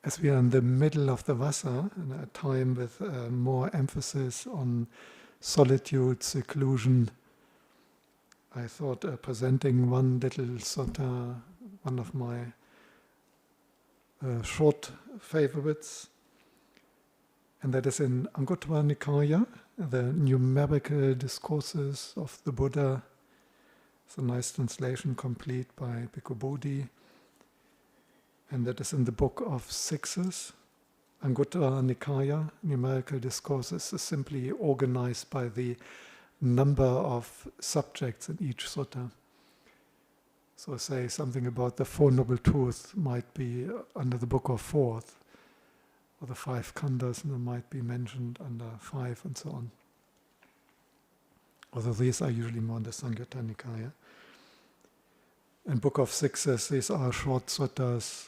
as we are in the middle of the Vassa, in a time with more emphasis on solitude, seclusion, I thought presenting one little sutta, one of my short favorites, and that is in Anguttara Nikāya, the Numerical Discourses of the Buddha. It's a nice translation, complete by Bhikkhu Bodhi, and that is in the Book of Sixes. Anguttara Nikāya, Numerical Discourses, is simply organized by the number of subjects in each sutta. So say something about the Four Noble Truths might be under the Book of Fourth, or the Five Khandhas might be mentioned under 5 and so on. Although these are usually more in the Samyutta Nikāya. In Book of Sixes, these are short suttas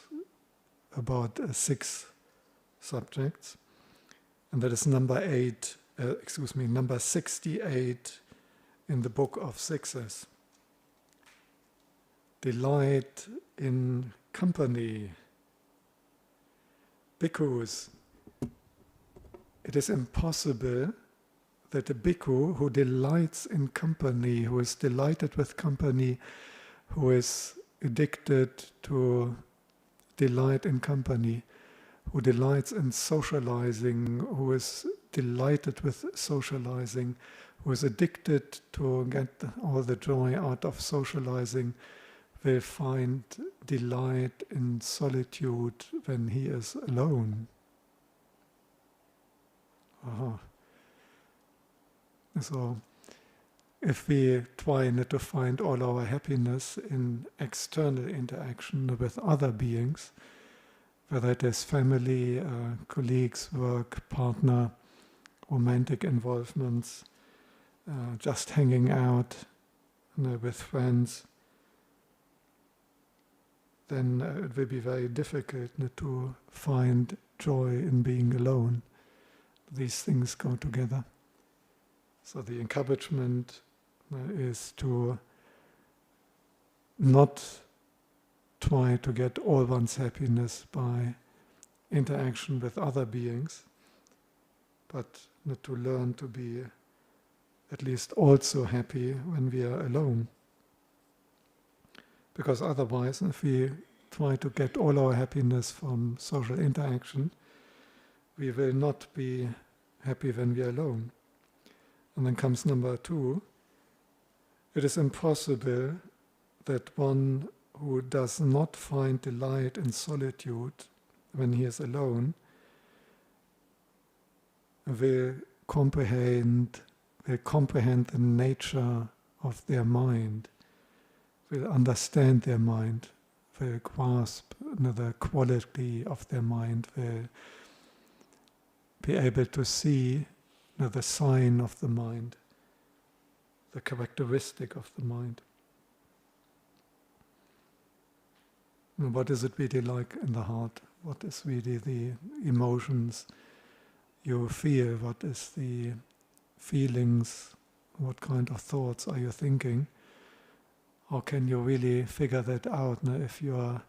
about 6 subjects, and that is number 68 in the Book of Sixes. Delight in company. Bhikkhus, it is impossible that a bhikkhu who delights in company, who is delighted with company, who is addicted to delight in company, who delights in socializing, who is delighted with socializing, who is addicted to get all the joy out of socializing, will find delight in solitude when he is alone. So, if we try not to find all our happiness in external interaction with other beings, whether it is family, colleagues, work, partner, romantic involvements, just hanging out with friends, then it will be very difficult to find joy in being alone. These things go together. So the encouragement is to not try to get all one's happiness by interaction with other beings, but to learn to be at least also happy when we are alone. Because otherwise, if we try to get all our happiness from social interaction, we will not be happy when we are alone. And then comes number 2. It is impossible that one who does not find delight in solitude when he is alone will comprehend the nature of their mind, will understand their mind, will grasp the quality of their mind, will be able to see the sign of the mind, the characteristic of the mind. What is it really like in the heart? What is really the emotions you feel? What is the feelings? What kind of thoughts are you thinking? How can you really figure that out if you are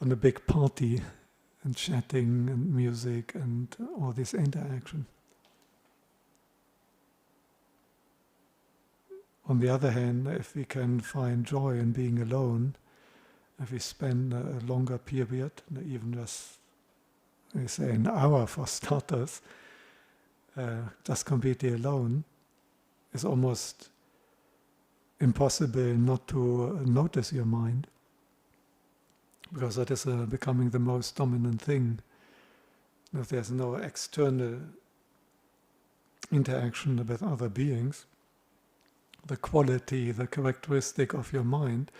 on a big party and chatting and music and all this interaction? On the other hand, if we can find joy in being alone, if we spend a longer period, even just, we say an hour for starters, just completely alone, it's almost impossible not to notice your mind, because that is becoming the most dominant thing. If there's no external interaction with other beings, the quality, the characteristic of your mind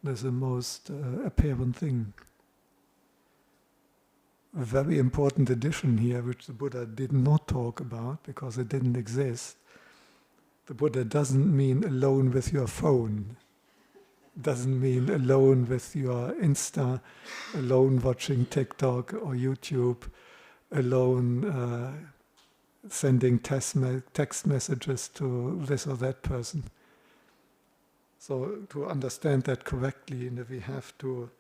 is the most apparent thing. A very important addition here, which the Buddha did not talk about because it didn't exist. The Buddha doesn't mean alone with your phone, doesn't mean alone with your Insta, alone watching TikTok or YouTube, alone sending text messages to this or that person. So to understand that correctly, we have to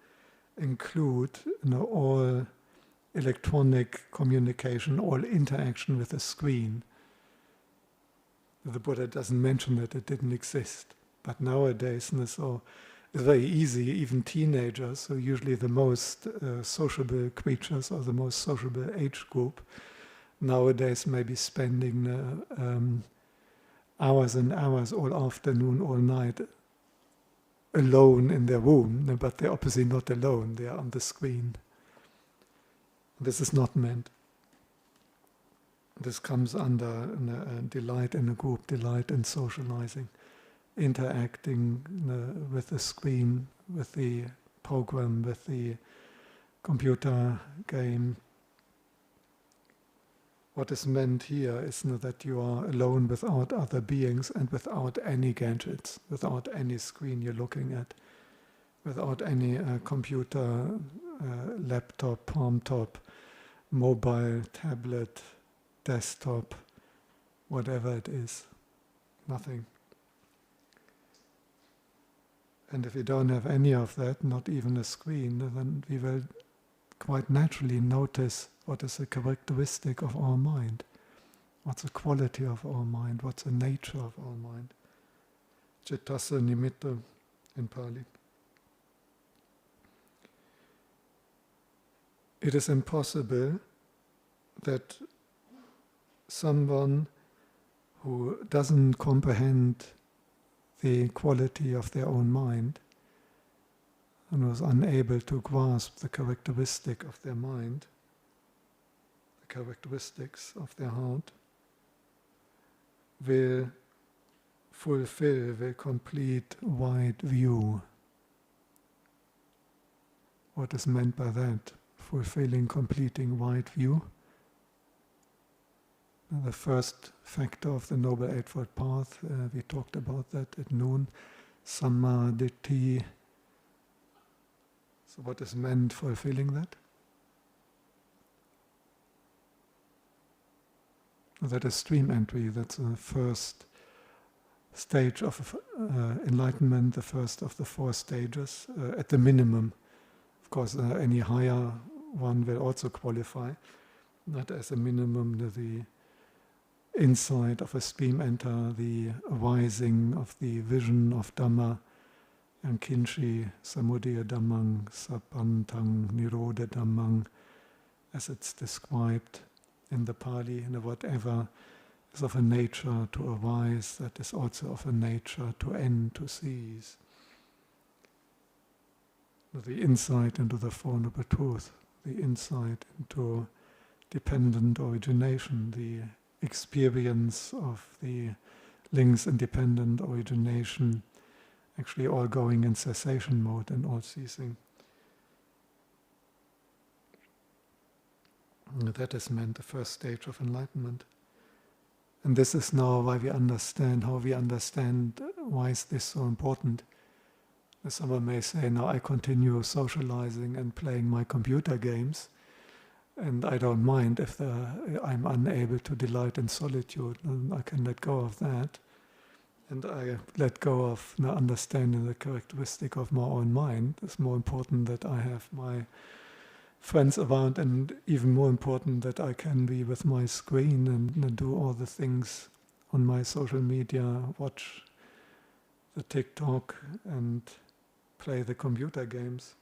include all electronic communication, all interaction with a screen. The Buddha doesn't mention that it didn't exist. But nowadays, so it's very easy, even teenagers, who are usually the most sociable creatures or the most sociable age group, nowadays may be spending hours and hours all afternoon, all night, alone in their room, but they're obviously not alone, they are on the screen. This is not meant. This comes under delight in a group, delight in socializing, interacting with the screen, with the program, with the computer game. What is meant here is that you are alone without other beings and without any gadgets, without any screen you're looking at, without any computer, laptop, palm top, mobile, tablet, desktop, whatever it is. Nothing. And if we don't have any of that, not even a screen, then we will quite naturally notice what is the characteristic of our mind, what's the quality of our mind, what's the nature of our mind. Cittassa nimitta in Pali. It is impossible that someone who doesn't comprehend the quality of their own mind and was unable to grasp the characteristic of their mind, the characteristics of their heart, will fulfill, will complete wide view. What is meant by that? Fulfilling, completing wide view. The first factor of the Noble Eightfold Path, we talked about that at noon, samādhi. So what is meant fulfilling that? That is stream entry. That's the first stage of enlightenment, the first of the 4 stages, at the minimum. Of course, any higher one will also qualify. Not as a minimum, the insight of a stream enter, the arising of the vision of Dhamma, and kinchi samudaya dhammang sapantang nirodha dhammang, as it's described in the Pali, and whatever is of a nature to arise, that is also of a nature to end, to cease. The insight into the Four Noble Truths, the insight into dependent origination, the experience of the links in dependent origination, actually all going in cessation mode and all ceasing. That is meant the first stage of enlightenment. And this is now why we understand, why is this so important. Someone may say, now I continue socializing and playing my computer games, and I don't mind if I'm unable to delight in solitude, and I can let go of that. And I let go of understanding the characteristic of my own mind. It's more important that I have my friends around, and even more important that I can be with my screen and do all the things on my social media, watch the TikTok and play the computer games.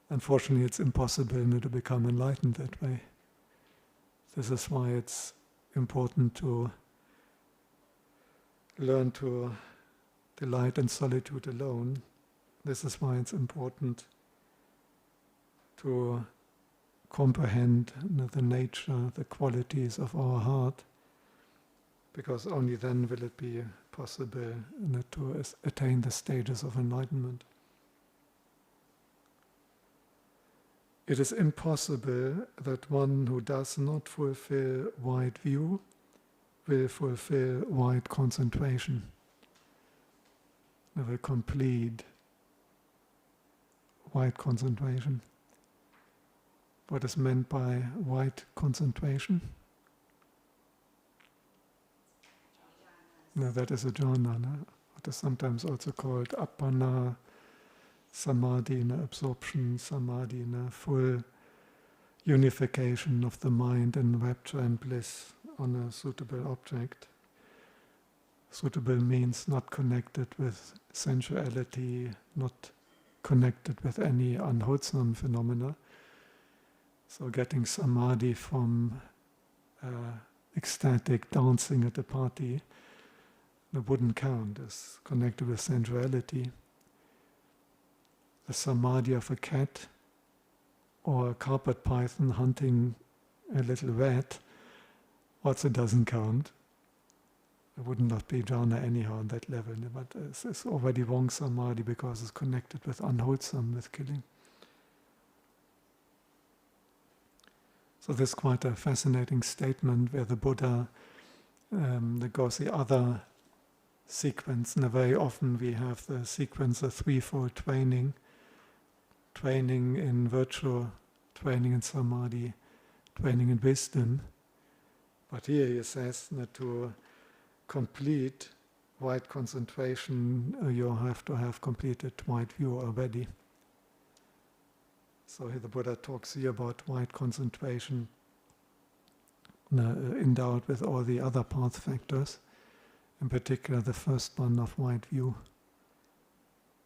Unfortunately, it's impossible to become enlightened that way. This is why it's important to learn to delight in solitude alone. This is why it's important to comprehend the nature, the qualities of our heart, because only then will it be possible to attain the stages of enlightenment. It is impossible that one who does not fulfill wide view will fulfill wide concentration. They will complete wide concentration. What is meant by wide concentration? No, that is a jhana. What is sometimes also called appana, samādhi, absorption, samādhi, full unification of the mind in rapture and bliss on a suitable object. Suitable means not connected with sensuality, not connected with any unwholesome phenomena. So getting samadhi from ecstatic dancing at a party, that wouldn't count as connected with sensuality. The samadhi of a cat or a carpet python hunting a little rat also doesn't count. It would not be jhana anyhow on that level, but it's already wrong samadhi because it's connected with unwholesome, with killing. So this is quite a fascinating statement where the Buddha that goes the other sequence. Now very often we have the sequence of threefold training in virtue, training in samadhi, training in wisdom. But here he says that to complete right concentration, you have to have completed right view already. So here the Buddha talks here about right concentration, endowed with all the other path factors, in particular the first one of right view.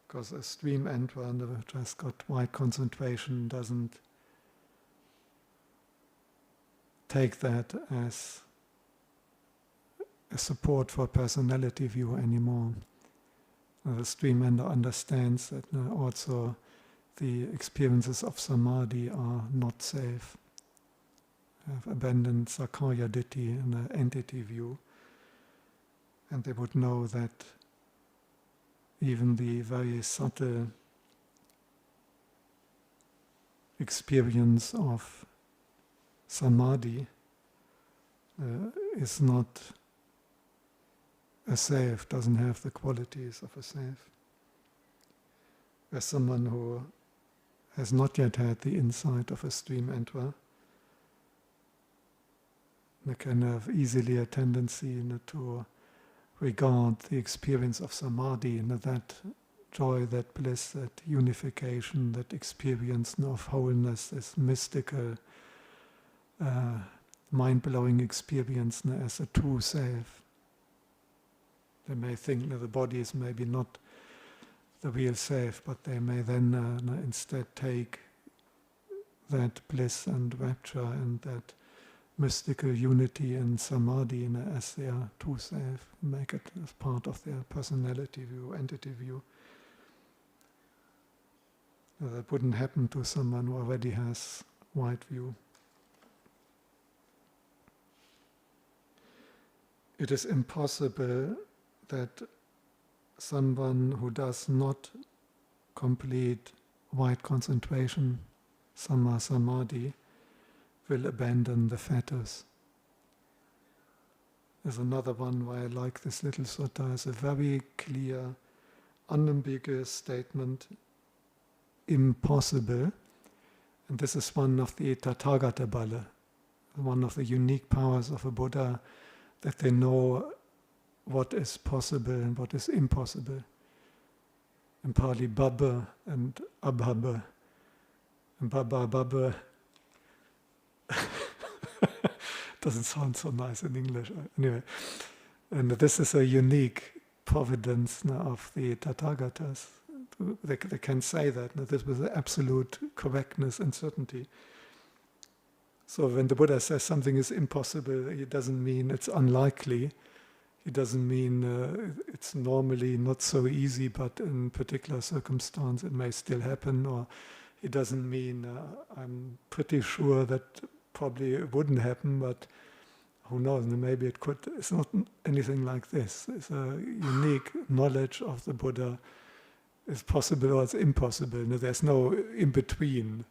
Because a stream enterer which has got right concentration doesn't take that as a support for personality view anymore. The stream enterer understands that also the experiences of samadhi are not safe. Have abandoned sakkaya ditthi and an entity view, and they would know that even the very subtle experience of samadhi is not a safe, doesn't have the qualities of a safe. As someone who has not yet had the insight of a stream enterer, they can have easily a tendency to regard the experience of samadhi, that joy, that bliss, that unification, that experience of wholeness, this mystical, mind-blowing experience as a true self. They may think that the body is maybe not the real self, but they may then instead take that bliss and rapture and that mystical unity and samadhi as their true self, make it as part of their personality view, entity view. That wouldn't happen to someone who already has right view. It is impossible that someone who does not complete right concentration, sammā samadhi, will abandon the fetters. There's another one where I like this little sutta. It's a very clear, unambiguous statement, impossible. And this is one of the Tathagata bala, one of the unique powers of a Buddha, that they know what is possible and what is impossible. In Pali, Baba and Abhaba. And Baba doesn't sound so nice in English. Anyway, and this is a unique providence of the Tathagatas. They can say that this with absolute correctness and certainty. So when the Buddha says something is impossible, it doesn't mean it's unlikely. It doesn't mean it's normally not so easy, but in particular circumstance it may still happen. Or it doesn't mean I'm pretty sure that probably it wouldn't happen, but who knows, maybe it could. It's not anything like this. It's a unique knowledge of the Buddha. It's possible or it's impossible. There's no in-between.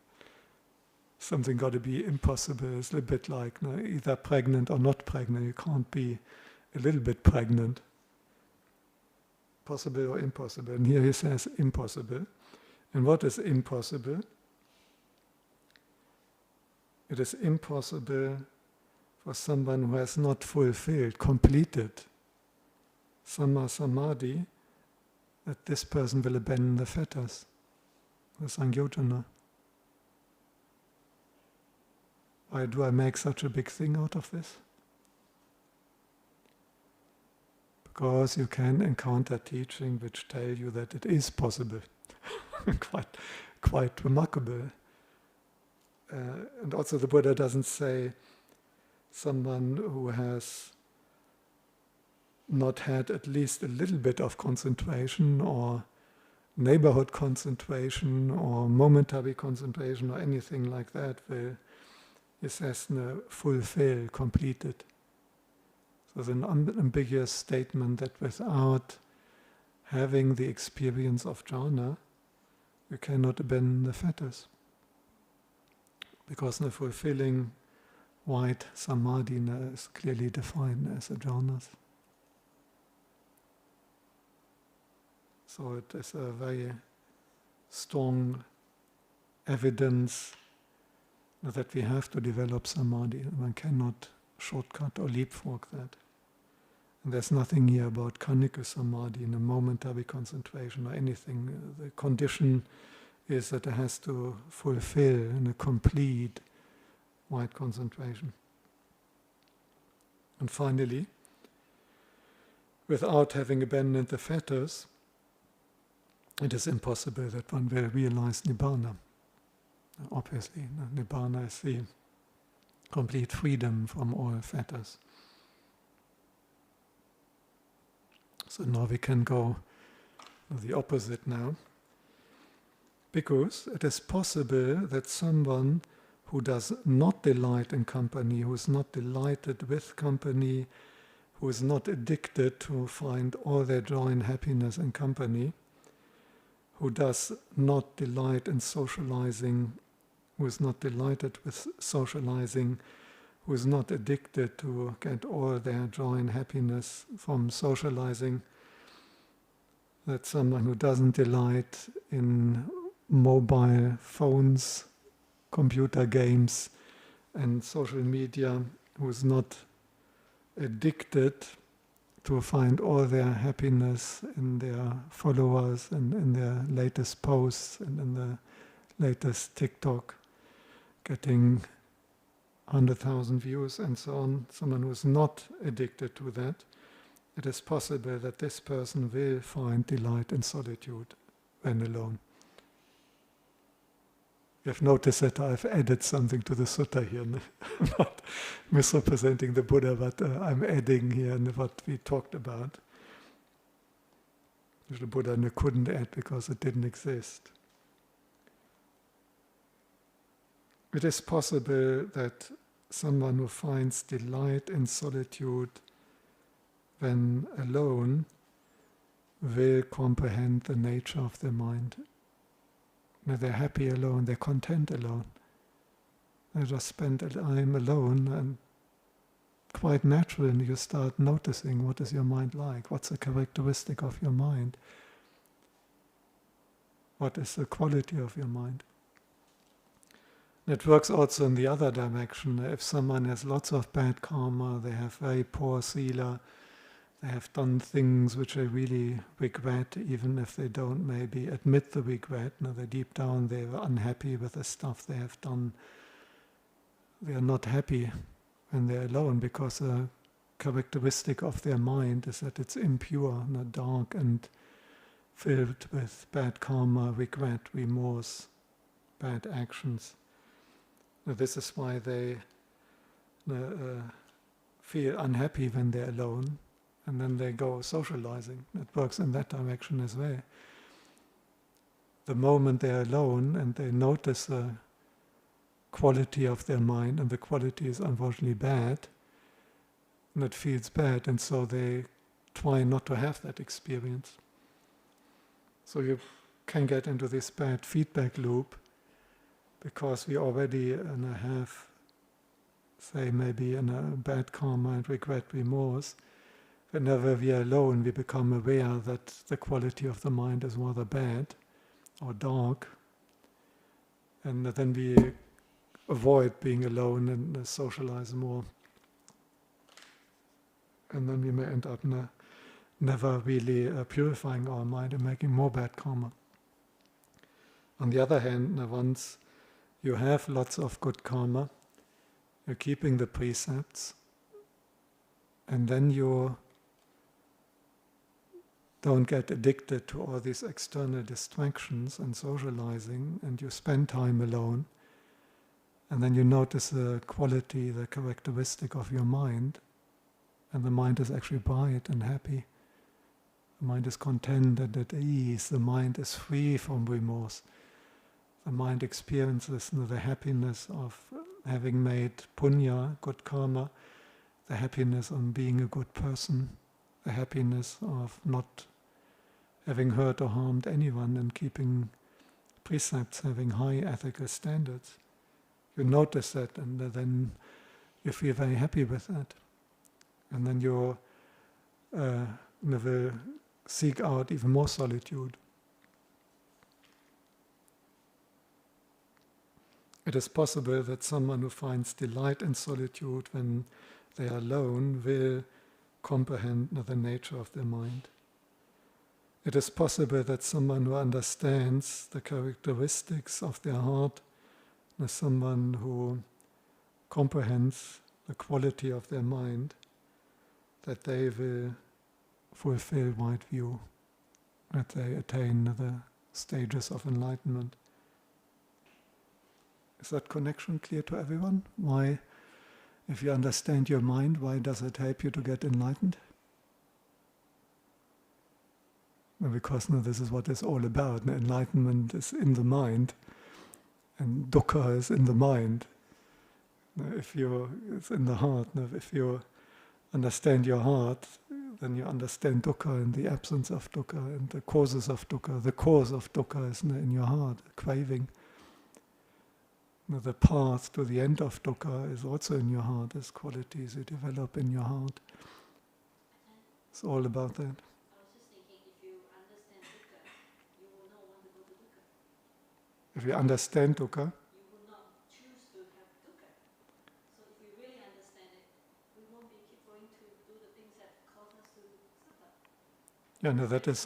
Something got to be impossible. It's a little bit like either pregnant or not pregnant. You can't be a little bit pregnant. Possible or impossible. And here he says impossible. And what is impossible? It is impossible for someone who has not fulfilled, completed sammā samadhi, that this person will abandon the fetters, the sangyojana. Why do I make such a big thing out of this? Because you can encounter teaching which tell you that it is possible. quite remarkable. And also the Buddha doesn't say someone who has not had at least a little bit of concentration or neighborhood concentration or momentary concentration or anything like that will, he says, fulfill, complete it. So it's an unambiguous statement that without having the experience of jhana, you cannot abandon the fetters. Because the fulfilling white samādhi is clearly defined as a jhanas. So it is a very strong evidence that we have to develop samadhi. One cannot shortcut or leapfrog that. And there's nothing here about kanika samadhi in a momentary concentration or anything. The condition is that it has to fulfill in a complete white concentration. And finally, without having abandoned the fetters, it is impossible that one will realize Nibbāna. Obviously, Nibbāna is the complete freedom from all fetters. So now we can go to the opposite now. Because it is possible that someone who does not delight in company, who is not delighted with company, who is not addicted to find all their joy and happiness in company, who does not delight in socializing, who is not delighted with socializing, who is not addicted to get all their joy and happiness from socializing, that someone who doesn't delight in mobile phones, computer games, and social media, who is not addicted to find all their happiness in their followers and in their latest posts and in the latest TikTok, getting 100,000 views and so on, someone who is not addicted to that, it is possible that this person will find delight in solitude when alone. You've noticed that I've added something to the Sutta here. I'm not misrepresenting the Buddha, but I'm adding here what we talked about. Which the Buddha couldn't add because it didn't exist. It is possible that someone who finds delight in solitude when alone will comprehend the nature of the mind. They're happy alone, they're content alone. They just spend time alone, and quite naturally you start noticing what is your mind like, what's the characteristic of your mind, what is the quality of your mind. It works also in the other direction. If someone has lots of bad karma, they have very poor sila, they have done things which they really regret, even if they don't maybe admit the regret. No, they deep down they are unhappy with the stuff they have done. They are not happy when they're alone because a characteristic of their mind is that it's impure, not dark and filled with bad karma, regret, remorse, bad actions. Now, this is why they feel unhappy when they're alone. And then they go socializing. It works in that direction as well. The moment they're alone and they notice the quality of their mind, and the quality is unfortunately bad, and it feels bad, and so they try not to have that experience. So you can get into this bad feedback loop because we already have, say, maybe in a bad karma and regret, remorse. Whenever we are alone, we become aware that the quality of the mind is rather bad or dark, and then we avoid being alone and socialize more. And then we may end up never really purifying our mind and making more bad karma. On the other hand, once you have lots of good karma, you're keeping the precepts, and then you don't get addicted to all these external distractions and socializing, and you spend time alone, and then you notice the quality, the characteristic of your mind, and the mind is actually bright and happy. The mind is content and at ease. The mind is free from remorse. The mind experiences the happiness of having made punya, good karma, the happiness of being a good person, the happiness of not having hurt or harmed anyone and keeping precepts, having high ethical standards. You notice that, and then you feel very happy with that. And then you will seek out even more solitude. It is possible that someone who finds delight in solitude when they are alone will comprehend the nature of their mind. It is possible that someone who understands the characteristics of their heart, someone who comprehends the quality of their mind, that they will fulfill right view, that they attain the stages of enlightenment. Is that connection clear to everyone? Why, if you understand your mind, why does it help you to get enlightened? Well, because this is what it's all about. Enlightenment is in the mind, and dukkha is in the mind. It's in the heart. If you understand your heart, then you understand dukkha and the absence of dukkha and the causes of dukkha. The cause of dukkha is in your heart, craving. The path to the end of dukkha is also in your heart, as qualities you develop in your heart. It's all about that. I was just thinking, if you understand dukkha, you will not want to go to dukkha. If you understand dukkha, you will not choose to have dukkha. So if we really understand it, we won't be keep going to do the things that cause us to suffer. yeah, no, that is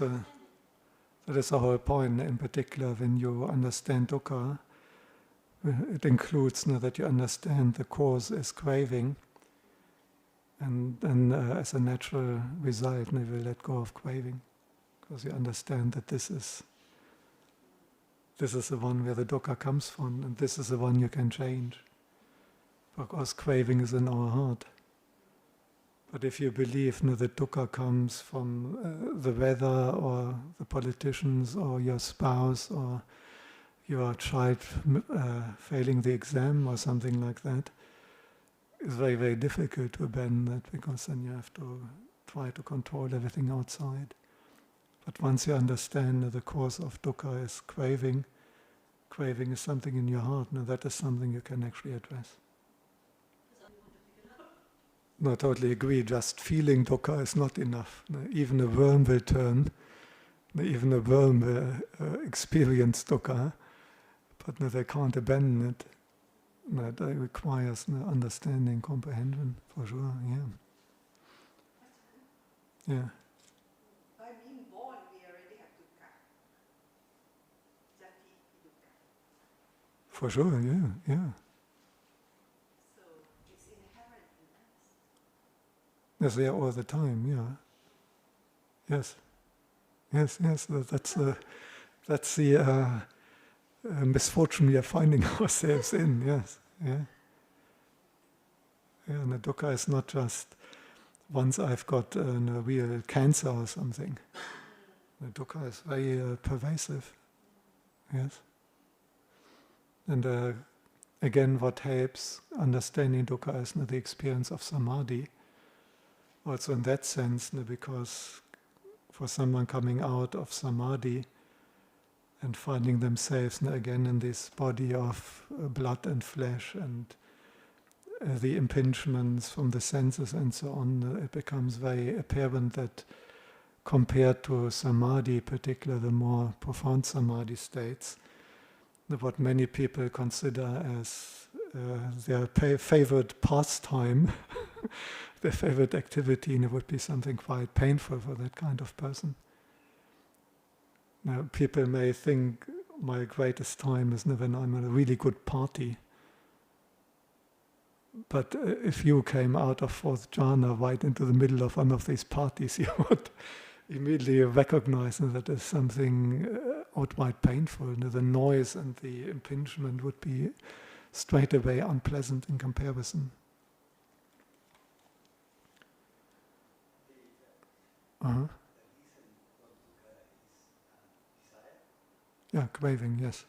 the whole point. In particular, when you understand dukkha, it includes that you understand the cause is craving, and then as a natural result, you will let go of craving, because you understand that this is the one where the dukkha comes from, and this is the one you can change, because craving is in our heart. But if you believe that dukkha comes from the weather, or the politicians, or your spouse, or your child failing the exam or something like that, it's very, very difficult to abandon that, because then you have to try to control everything outside. But once you understand that the cause of dukkha is craving, craving is something in your heart, now that is something you can actually address. No, I totally agree. Just feeling dukkha is not enough. Even a worm will turn, even a worm will experience dukkha, but they can't abandon it. That requires understanding, comprehension, for sure, yeah. Yeah. By being born, we already have dukkha. Jati dukkha. For sure, yeah. So it's inherent in us. Yes, they are all the time, yeah. Yes. That's the misfortune we are finding ourselves in, yes, yeah. Yeah, and the dukkha is not just once I've got a real cancer or something. The dukkha is very pervasive, yes. And again, what helps understanding dukkha is the experience of samadhi. Also in that sense, because for someone coming out of samadhi and finding themselves again in this body of blood and flesh and the impingements from the senses and so on, it becomes very apparent that compared to samadhi, particularly the more profound samadhi states, what many people consider as their favorite pastime, their favorite activity, and it would be something quite painful for that kind of person. Now, people may think my greatest time is when I'm at a really good party. But if you came out of fourth jhana right into the middle of one of these parties, you would immediately recognize that there's something outright painful. The noise and the impingement would be straight away unpleasant in comparison. Uh-huh. Yeah, craving, yes.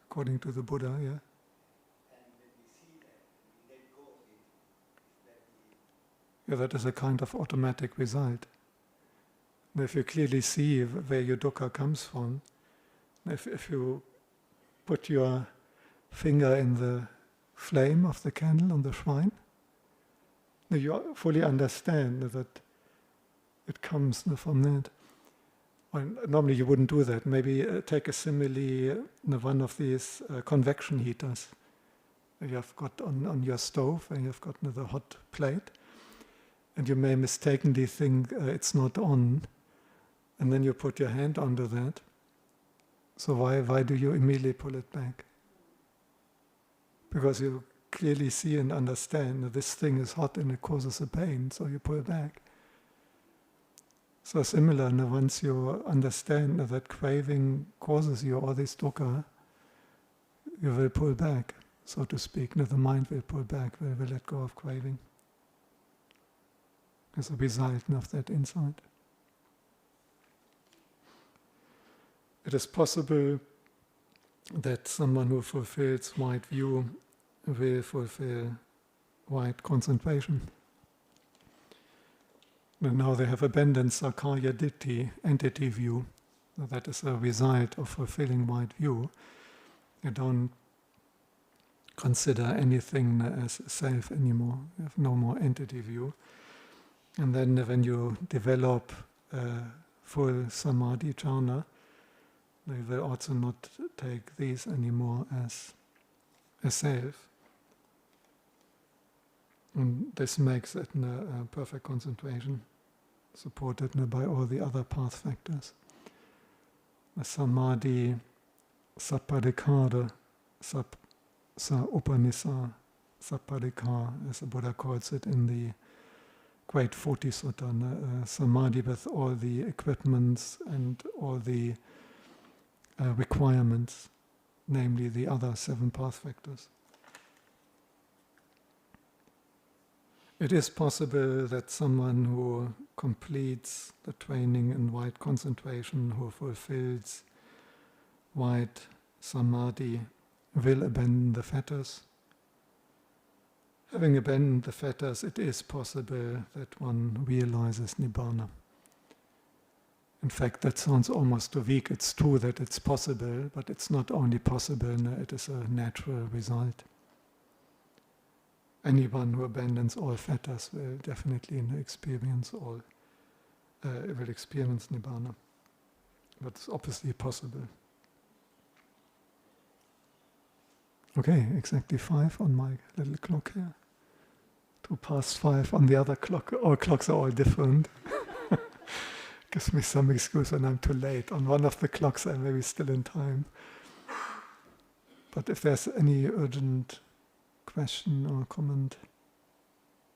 According to the Buddha, yeah. Yeah, that is a kind of automatic result. And if you clearly see where your dukkha comes from, if you put your finger in the flame of the candle on the shrine, you fully understand that it comes from that. Well, normally you wouldn't do that. Maybe take a simile, one of these convection heaters you have got on your stove, and you've got another hot plate, and you may mistakenly think it's not on, and then you put your hand under that. So why do you immediately pull it back? Because you clearly see and understand that this thing is hot and it causes a pain, so you pull back. So similar, once you understand that craving causes you all this dukkha, you will pull back, so to speak. The mind will pull back, will let go of craving as a result of that insight. It is possible that someone who fulfills right view will fulfill right concentration. And now they have abandoned Sakkaya Ditthi, entity view. That is a result of fulfilling right view. You don't consider anything as self anymore. You have no more entity view. And then when you develop full samādhi jhana, they will also not take these anymore as a self. And this makes it a perfect concentration, supported by all the other path factors. The samādhi sappadikāra, upanisa sappadikāra, as the Buddha calls it in the Great 40 Sutta, samādhi with all the equipments and all the requirements, namely the other 7 path factors. It is possible that someone who completes the training in right concentration, who fulfills right samādhi, will abandon the fetters. Having abandoned the fetters, it is possible that one realizes Nibbāna. In fact, that sounds almost too weak. It's true that it's possible, but it's not only possible, it is a natural result. Anyone who abandons all fetters will definitely experience will experience Nibbāna. But it's obviously possible. Okay, exactly 5 on my little clock here. 5:02 on the other clock. All clocks are all different. Gives me some excuse when I'm too late. On one of the clocks I'm maybe still in time. But if there's any urgent question or comment.